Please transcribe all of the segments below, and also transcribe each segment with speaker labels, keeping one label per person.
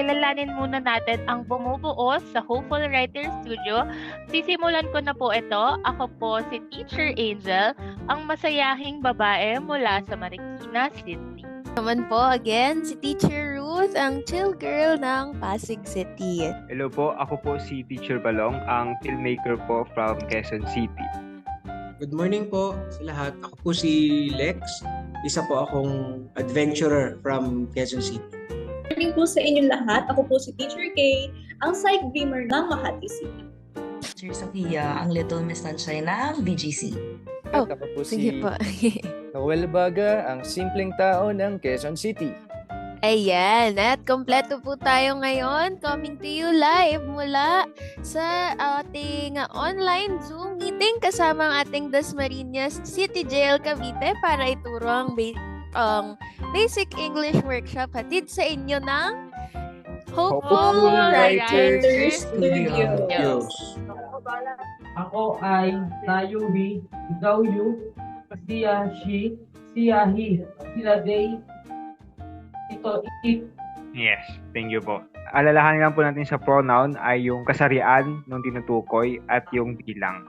Speaker 1: kilalanin muna natin ang bumubuo sa Hopeful Writer Studio. Sisimulan ko na po ito. Ako po si Teacher Angel, ang masayahing babae mula sa Marikina City.
Speaker 2: Naman po again, si Teacher Ruth, ang chill girl ng Pasig City.
Speaker 3: Hello po, ako po si Teacher Balong, ang filmmaker po from Quezon City.
Speaker 4: Good morning po sa lahat. Ako po si Lex. Isa po akong adventurer from Quezon City.
Speaker 5: Good morning po sa inyong lahat. Ako po si Teacher Kay, ang psych dreamer ng Makati City.
Speaker 6: Teacher Sophia, ang Little Miss Sunshine ng BGC.
Speaker 2: Oh,
Speaker 7: At ako po
Speaker 2: sige
Speaker 7: si
Speaker 2: po.
Speaker 7: Noel Baga, ang simpleng tao ng Quezon City.
Speaker 2: Ayan, at kompleto po tayo ngayon. Coming to you live mula sa ating online Zoom meeting kasama ang ating Dasmariñas City Jail Cavite para ituro ang Basic English Workshop hatid sa inyo ng Hopeful Writers
Speaker 5: Studio.
Speaker 8: Ako ay Nayuhi, ikaw yu, siya, she, siya, he, sila, they, ito, it.
Speaker 3: Yes, thank you po. Alalahanin lang po natin sa pronoun ay yung kasarian ng tinutukoy at yung bilang.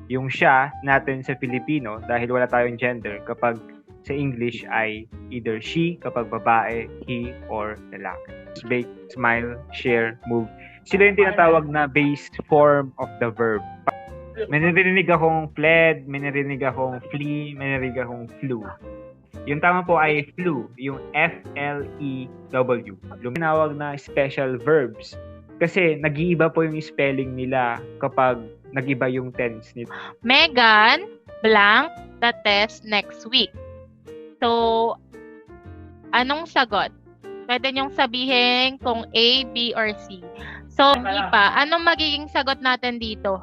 Speaker 3: Yung siya natin sa Filipino, dahil wala tayong gender, kapag sa English ay either she, kapag babae, he, or lalaki. Bake, smile, share, move. Sila yung tinatawag na base form of the verb. May narinig akong fled, may narinig akong flee, may narinig akong flew. Yung tama po ay flew, yung F-L-E-W. Luminawag na special verbs. Kasi nag-iiba po yung spelling nila kapag nag-iba yung tense nito.
Speaker 1: Megan, blank, the test next week. So, anong sagot? Pwede niyong sabihin kung A, B, or C. So, hindi pa. Anong magiging sagot natin dito?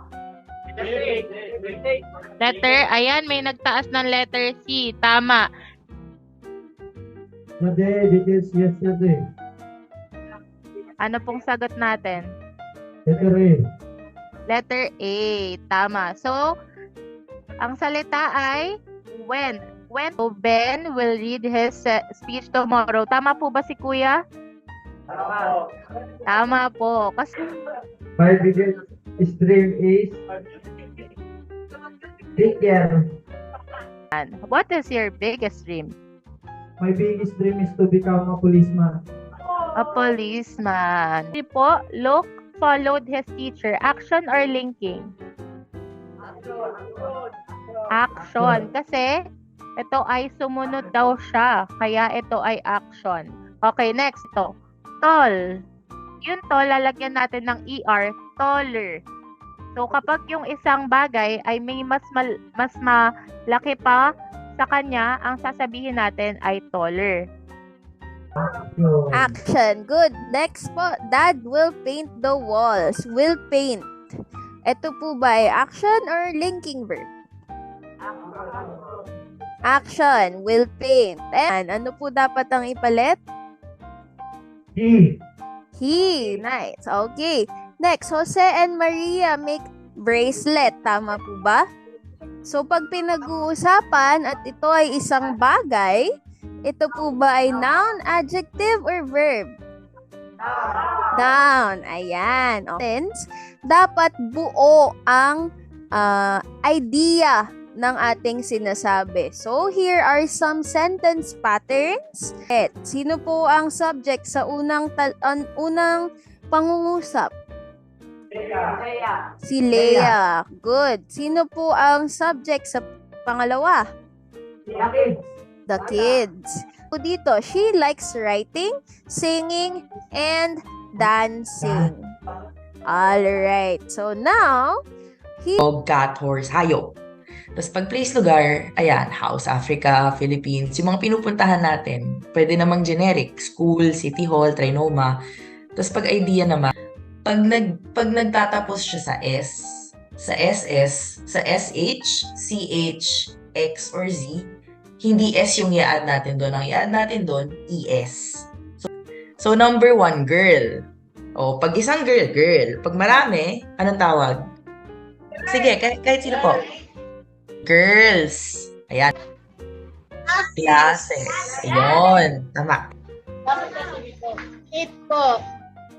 Speaker 1: Letter, ayan, may nagtaas ng letter C. Tama.
Speaker 8: The details yesterday.
Speaker 1: Ano pong sagot natin?
Speaker 8: Letter A.
Speaker 1: Letter A. Tama. So, ang salita ay when. When Ben will read his speech tomorrow. Tama po ba si Kuya? Tama po. Kasi
Speaker 8: My biggest dream is teacher.
Speaker 1: what is your biggest dream?
Speaker 8: My biggest dream is to become a policeman.
Speaker 1: A policeman. Hindi po, Luke followed his teacher. Action or linking? Action. Kasi ito ay sumunod daw siya. Kaya ito ay action. Okay, next ito. Tall. Yung tall, lalagyan natin ng ER, taller. So, kapag yung isang bagay ay may mas malaki pa sa kanya, ang sasabihin natin ay taller.
Speaker 2: Action. Good. Next po, Dad will paint the walls. Will paint. Ito po ba ay action or linking verb? Action. Will paint. And ano po dapat ang ipalit?
Speaker 8: He.
Speaker 2: He. Nice. Okay. Next, Jose and Maria make bracelet. Tama po ba? So, pag pinag-uusapan at ito ay isang bagay, ito po ba ay noun, adjective, or verb? Noun. Ayan. Sentence, dapat buo ang idea ng ating sinasabi. So, here are some sentence patterns. Sino po ang subject sa unang pangungusap? Si Leia. Good. Sino po ang subject sa pangalawa? The kids. Dito, she likes writing, singing, and dancing. Alright. So, now,
Speaker 6: Dog, cat, horse, hayop. Tapos pag place lugar, ayan, house, Africa, Philippines, yung mga pinupuntahan natin, pwede namang generic, school, city hall, trinoma. Tapos pag idea naman, pag nagtatapos siya sa S, sa SS, sa SH, CH, X, or Z, hindi S yung i-add natin doon. Ang i-add natin doon, ES. So number 1, girl. O, pag isang girl, girl. Pag marami, anong tawag? Sige, kahit sino po. Girls. Ayan. Classes. Ayun. Tama.
Speaker 1: It po.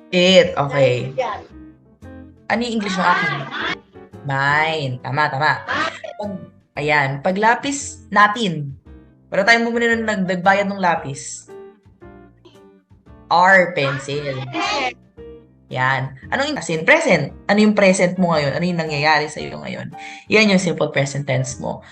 Speaker 6: It. Okay. Ano yung English ng akin? Mine. Tama. Pag lapis natin. Para tayong bumili ng nagbayad ng lapis. R, pencil. Yan. Anong as in present? Ano yung present mo ngayon? Ano yung nangyayari sa iyo ngayon? Yan yung simple present tense mo.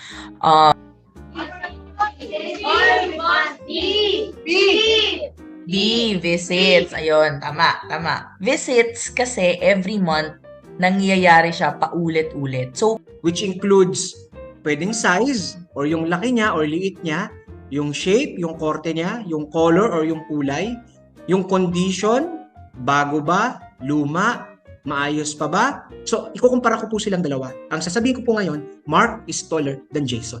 Speaker 6: B, visits. Ayun, tama. Visits kasi every month nangyayari siya paulit-ulit. So,
Speaker 4: Which includes pwedeng size or yung laki niya or liit niya, yung shape, yung korte niya, yung color or yung kulay, yung condition, bago ba, luma, maayos pa ba? So, ikukumpara ko po silang dalawa. Ang sasabihin ko po ngayon, Mark is taller than Jason.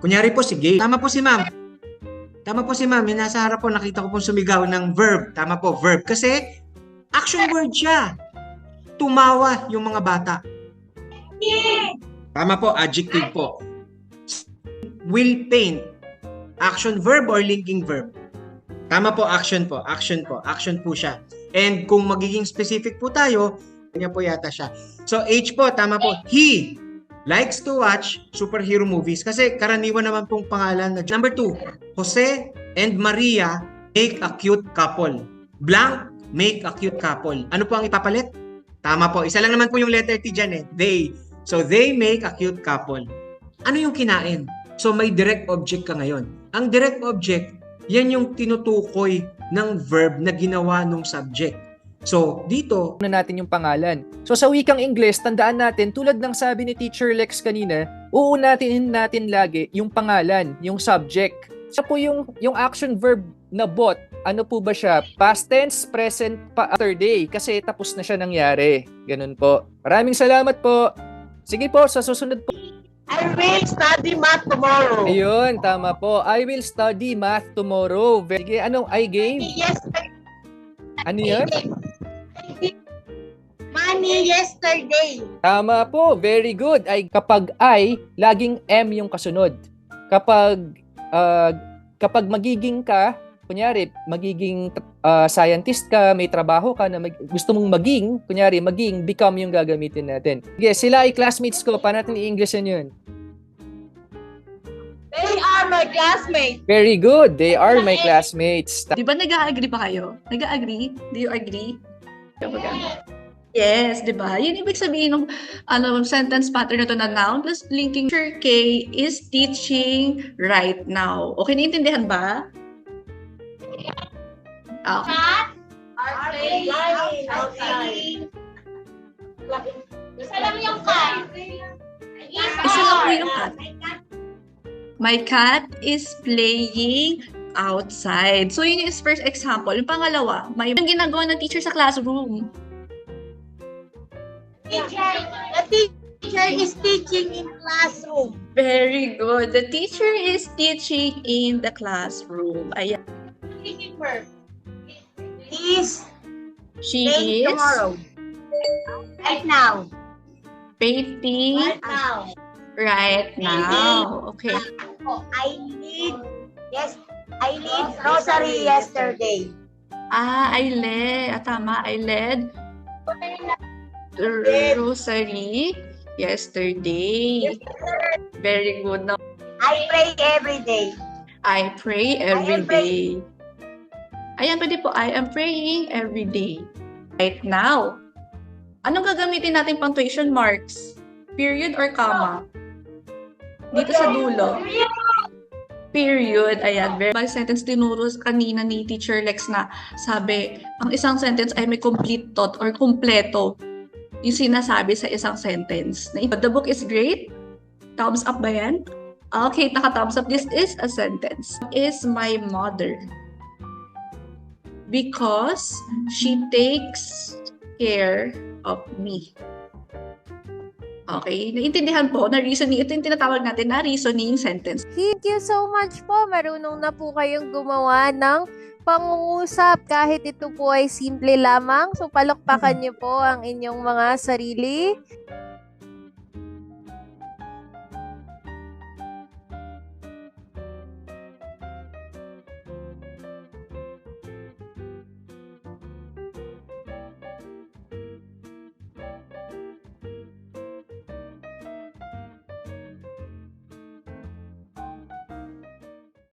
Speaker 4: Kunyari po si Gabe. Tama po si ma'am. Yung nasa harap po, nakita ko pong sumigaw ng verb. Tama po, verb. Kasi, action word siya. Tumawa yung mga bata. Tama po, adjective po. Will paint. Action verb or linking verb? Tama po, action po. Action po siya. And kung magiging specific po tayo, kanya po yata siya. So, H po, tama po. He likes to watch superhero movies. Kasi karaniwan naman pong pangalan na. Number 2, Jose and Maria make a cute couple. Blank, make a cute couple. Ano po ang ipapalit? Tama po. Isa lang naman po yung letter T dyan eh. They. So, they make a cute couple. Ano yung kinain? So, may direct object ka ngayon. Ang direct object, yan yung tinutukoy ng verb na ginawa ng subject. So, dito,
Speaker 7: na natin yung pangalan. So sa wikang English, tandaan natin, tulad ng sabi ni Teacher Lex kanina, uunatin natin lagi yung pangalan, yung subject. So po yung action verb na bought, ano po ba siya? Past tense, present pa after day, kasi tapos na siya nangyari. Ganun po. Maraming salamat po. Sige po, sa susunod po.
Speaker 9: I will study math tomorrow.
Speaker 7: Ayun, tama po. I will study math tomorrow. Sige, anong I game?
Speaker 9: Yes.
Speaker 7: Ano yun?
Speaker 9: Money yesterday.
Speaker 7: Tama po, very good. Ay kapag I, laging M yung kasunod. Kapag magiging ka, kunyari, magiging scientist ka, may trabaho ka na gusto mong maging, kunyari, maging, become yung gagamitin natin. Yes, sila ay classmates ko. Paano natin i-Englishan yun?
Speaker 9: They are my classmates.
Speaker 7: Very good. They are my classmates.
Speaker 10: Di ba nag-a-agree pa kayo? Nag-a-agree? Do you agree? Yes, di ba? Yun ibig sabihin ng sentence pattern na to na noun plus linking. Teacher K is teaching right now. Okay, naiintindihan ba?
Speaker 9: Isa lang yung cat.
Speaker 10: Isa lang po yung cat. My cat is playing outside. So, yun yung first example. Yung pangalawa, may ginagawa ng teacher sa classroom.
Speaker 9: The teacher is teaching in classroom.
Speaker 10: Very good. The teacher is teaching in the classroom. Ayan.
Speaker 9: Teaching verb. Is
Speaker 10: She
Speaker 9: playing
Speaker 10: is
Speaker 9: tomorrow. Right now.
Speaker 10: painting
Speaker 9: Right now.
Speaker 10: right now. Okay.
Speaker 9: I need grocery yesterday.
Speaker 10: I led grocery yesterday. Very good. Now,
Speaker 9: I pray every day.
Speaker 10: I pray every day. Ayan, pwede po. I am praying every day. Right now. Anong gagamitin natin punctuation marks? Period or comma? Dito sa dulo. Period. Ayan. Verbal sentence tinuro kanina ni Teacher Lex na sabi, ang isang sentence ay may complete thought or kumpleto yung sinasabi sa isang sentence. The book is great. Thumbs up ba yan? Okay, naka-thumbs up. This is a sentence. Is my mother. Because she takes care of me. Okay, naintindihan po na reasoning. Ito yung tinatawag natin na reasoning sentence.
Speaker 2: Thank you so much po. Marunong na po kayong gumawa ng pangungusap kahit ito po ay simple lamang. So palakpakan niyo po ang inyong mga sarili.